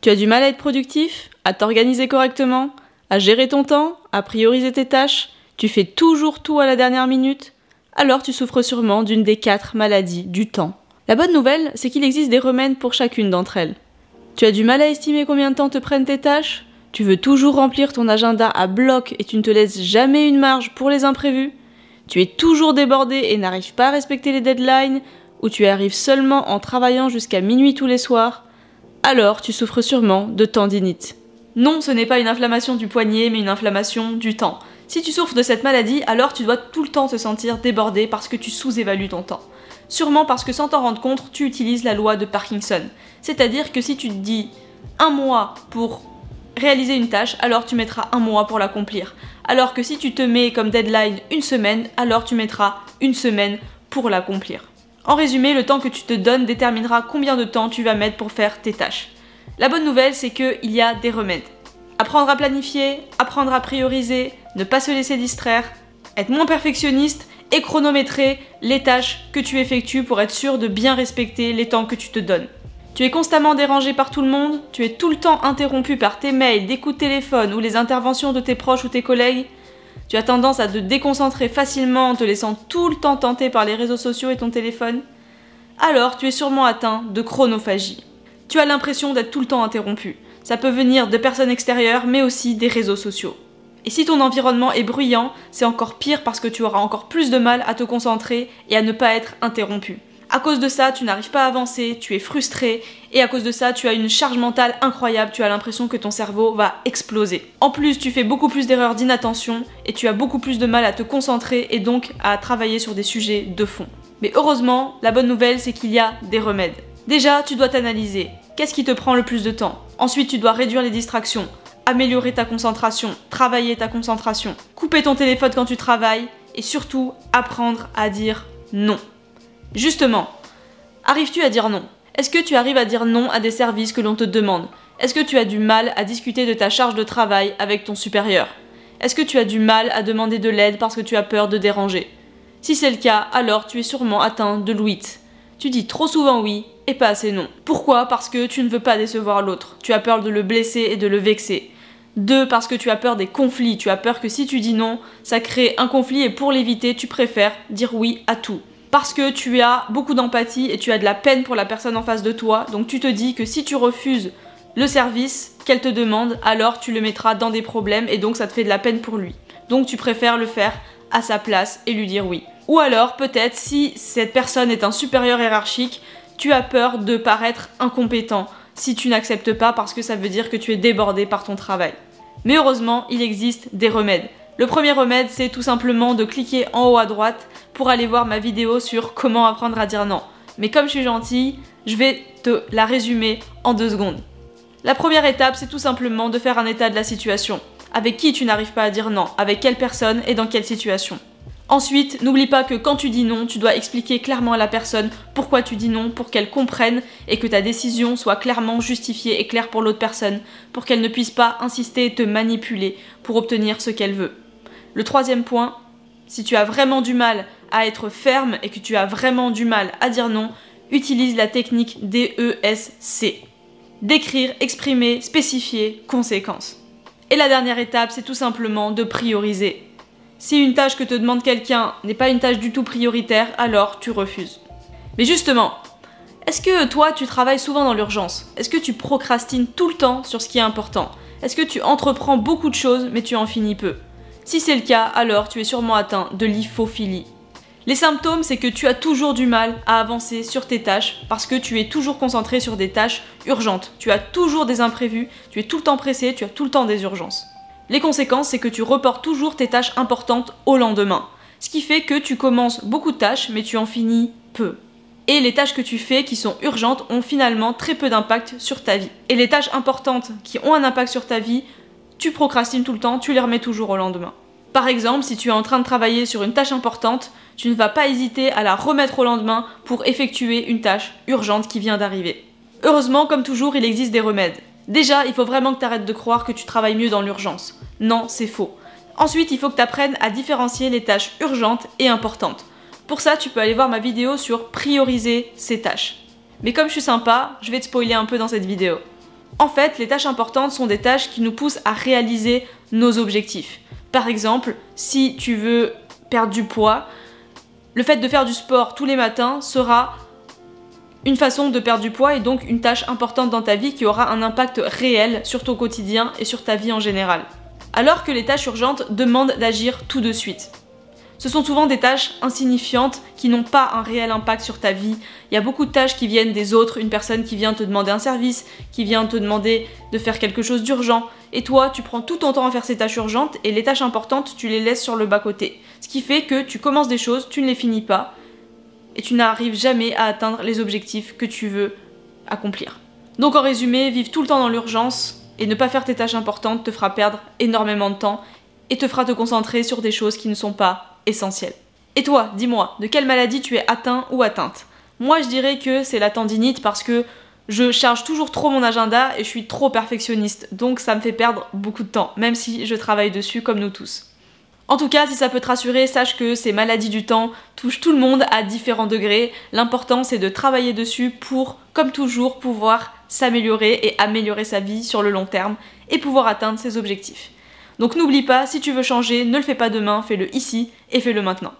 Tu as du mal à être productif, à t'organiser correctement, à gérer ton temps, à prioriser tes tâches, tu fais toujours tout à la dernière minute, alors tu souffres sûrement d'une des 4 maladies du temps. La bonne nouvelle, c'est qu'il existe des remèdes pour chacune d'entre elles. Tu as du mal à estimer combien de temps te prennent tes tâches, tu veux toujours remplir ton agenda à bloc et tu ne te laisses jamais une marge pour les imprévus, tu es toujours débordé et n'arrives pas à respecter les deadlines, ou tu arrives seulement en travaillant jusqu'à minuit tous les soirs, alors tu souffres sûrement de tendinite. Non, ce n'est pas une inflammation du poignet, mais une inflammation du temps. Si tu souffres de cette maladie, alors tu dois tout le temps te sentir débordé parce que tu sous-évalues ton temps. Sûrement parce que sans t'en rendre compte, tu utilises la loi de Parkinson. C'est-à-dire que si tu te dis 1 mois pour réaliser une tâche, alors tu mettras 1 mois pour l'accomplir. Alors que si tu te mets comme deadline 1 semaine, alors tu mettras 1 semaine pour l'accomplir. En résumé, le temps que tu te donnes déterminera combien de temps tu vas mettre pour faire tes tâches. La bonne nouvelle, c'est qu'il y a des remèdes. Apprendre à planifier, apprendre à prioriser, ne pas se laisser distraire, être moins perfectionniste et chronométrer les tâches que tu effectues pour être sûr de bien respecter les temps que tu te donnes. Tu es constamment dérangé par tout le monde, tu es tout le temps interrompu par tes mails, des coups de téléphone ou les interventions de tes proches ou tes collègues. Tu as tendance à te déconcentrer facilement en te laissant tout le temps tenter par les réseaux sociaux et ton téléphone. Alors tu es sûrement atteint de chronophagie. Tu as l'impression d'être tout le temps interrompu. Ça peut venir de personnes extérieures, mais aussi des réseaux sociaux. Et si ton environnement est bruyant, c'est encore pire parce que tu auras encore plus de mal à te concentrer et à ne pas être interrompu. À cause de ça, tu n'arrives pas à avancer, tu es frustré, et à cause de ça, tu as une charge mentale incroyable, tu as l'impression que ton cerveau va exploser. En plus, tu fais beaucoup plus d'erreurs d'inattention, et tu as beaucoup plus de mal à te concentrer, et donc à travailler sur des sujets de fond. Mais heureusement, la bonne nouvelle, c'est qu'il y a des remèdes. Déjà, tu dois t'analyser. Qu'est-ce qui te prend le plus de temps? Ensuite, tu dois réduire les distractions, améliorer ta concentration, travailler ta concentration, couper ton téléphone quand tu travailles, et surtout, apprendre à dire non. Justement, arrives-tu à dire non? Est-ce que tu arrives à dire non à des services que l'on te demande? Est-ce que tu as du mal à discuter de ta charge de travail avec ton supérieur? Est-ce que tu as du mal à demander de l'aide parce que tu as peur de déranger? Si c'est le cas, alors tu es sûrement atteint de l'ouïe. Tu dis trop souvent oui et pas assez non. Pourquoi? Parce que tu ne veux pas décevoir l'autre. Tu as peur de le blesser et de le vexer. 2, parce que tu as peur des conflits. Tu as peur que si tu dis non, ça crée un conflit et pour l'éviter, tu préfères dire oui à tout. Parce que tu as beaucoup d'empathie et tu as de la peine pour la personne en face de toi, donc tu te dis que si tu refuses le service qu'elle te demande, alors tu le mettras dans des problèmes et donc ça te fait de la peine pour lui. Donc tu préfères le faire à sa place et lui dire oui. Ou alors peut-être si cette personne est un supérieur hiérarchique, tu as peur de paraître incompétent si tu n'acceptes pas parce que ça veut dire que tu es débordé par ton travail. Mais heureusement, il existe des remèdes. Le premier remède, c'est tout simplement de cliquer en haut à droite pour aller voir ma vidéo sur comment apprendre à dire non. Mais comme je suis gentille, je vais te la résumer en 2 secondes. La première étape, c'est tout simplement de faire un état de la situation. Avec qui tu n'arrives pas à dire non? Avec quelle personne et dans quelle situation? Ensuite, n'oublie pas que quand tu dis non, tu dois expliquer clairement à la personne pourquoi tu dis non, pour qu'elle comprenne et que ta décision soit clairement justifiée et claire pour l'autre personne, pour qu'elle ne puisse pas insister et te manipuler pour obtenir ce qu'elle veut. Le troisième point, si tu as vraiment du mal à être ferme et que tu as vraiment du mal à dire non, utilise la technique DESC. Décrire, exprimer, spécifier, conséquence. Et la dernière étape, c'est tout simplement de prioriser. Si une tâche que te demande quelqu'un n'est pas une tâche du tout prioritaire, alors tu refuses. Mais justement, est-ce que toi tu travailles souvent dans l'urgence? Est-ce que tu procrastines tout le temps sur ce qui est important? Est-ce que tu entreprends beaucoup de choses mais tu en finis peu? Si c'est le cas, alors tu es sûrement atteint de l'hypophilie. Les symptômes, c'est que tu as toujours du mal à avancer sur tes tâches parce que tu es toujours concentré sur des tâches urgentes. Tu as toujours des imprévus, tu es tout le temps pressé, tu as tout le temps des urgences. Les conséquences, c'est que tu reportes toujours tes tâches importantes au lendemain. Ce qui fait que tu commences beaucoup de tâches, mais tu en finis peu. Et les tâches que tu fais qui sont urgentes ont finalement très peu d'impact sur ta vie. Et les tâches importantes qui ont un impact sur ta vie, tu procrastines tout le temps, tu les remets toujours au lendemain. Par exemple, si tu es en train de travailler sur une tâche importante, tu ne vas pas hésiter à la remettre au lendemain pour effectuer une tâche urgente qui vient d'arriver. Heureusement, comme toujours, il existe des remèdes. Déjà, il faut vraiment que tu arrêtes de croire que tu travailles mieux dans l'urgence. Non, c'est faux. Ensuite, il faut que tu apprennes à différencier les tâches urgentes et importantes. Pour ça, tu peux aller voir ma vidéo sur prioriser ces tâches. Mais comme je suis sympa, je vais te spoiler un peu dans cette vidéo. En fait, les tâches importantes sont des tâches qui nous poussent à réaliser nos objectifs. Par exemple, si tu veux perdre du poids, le fait de faire du sport tous les matins sera une façon de perdre du poids et donc une tâche importante dans ta vie qui aura un impact réel sur ton quotidien et sur ta vie en général. Alors que les tâches urgentes demandent d'agir tout de suite. Ce sont souvent des tâches insignifiantes qui n'ont pas un réel impact sur ta vie. Il y a beaucoup de tâches qui viennent des autres, une personne qui vient te demander un service, qui vient te demander de faire quelque chose d'urgent. Et toi, tu prends tout ton temps à faire ces tâches urgentes et les tâches importantes, tu les laisses sur le bas-côté. Ce qui fait que tu commences des choses, tu ne les finis pas et tu n'arrives jamais à atteindre les objectifs que tu veux accomplir. Donc en résumé, vivre tout le temps dans l'urgence et ne pas faire tes tâches importantes te fera perdre énormément de temps et te fera te concentrer sur des choses qui ne sont pas essentielles. Et toi, dis-moi, de quelle maladie tu es atteint ou atteinte? Moi je dirais que c'est la tendinite parce que je charge toujours trop mon agenda et je suis trop perfectionniste, donc ça me fait perdre beaucoup de temps, même si je travaille dessus comme nous tous. En tout cas, si ça peut te rassurer, sache que ces maladies du temps touchent tout le monde à différents degrés. L'important, c'est de travailler dessus pour, comme toujours, pouvoir s'améliorer et améliorer sa vie sur le long terme et pouvoir atteindre ses objectifs. Donc n'oublie pas, si tu veux changer, ne le fais pas demain, fais-le ici et fais-le maintenant.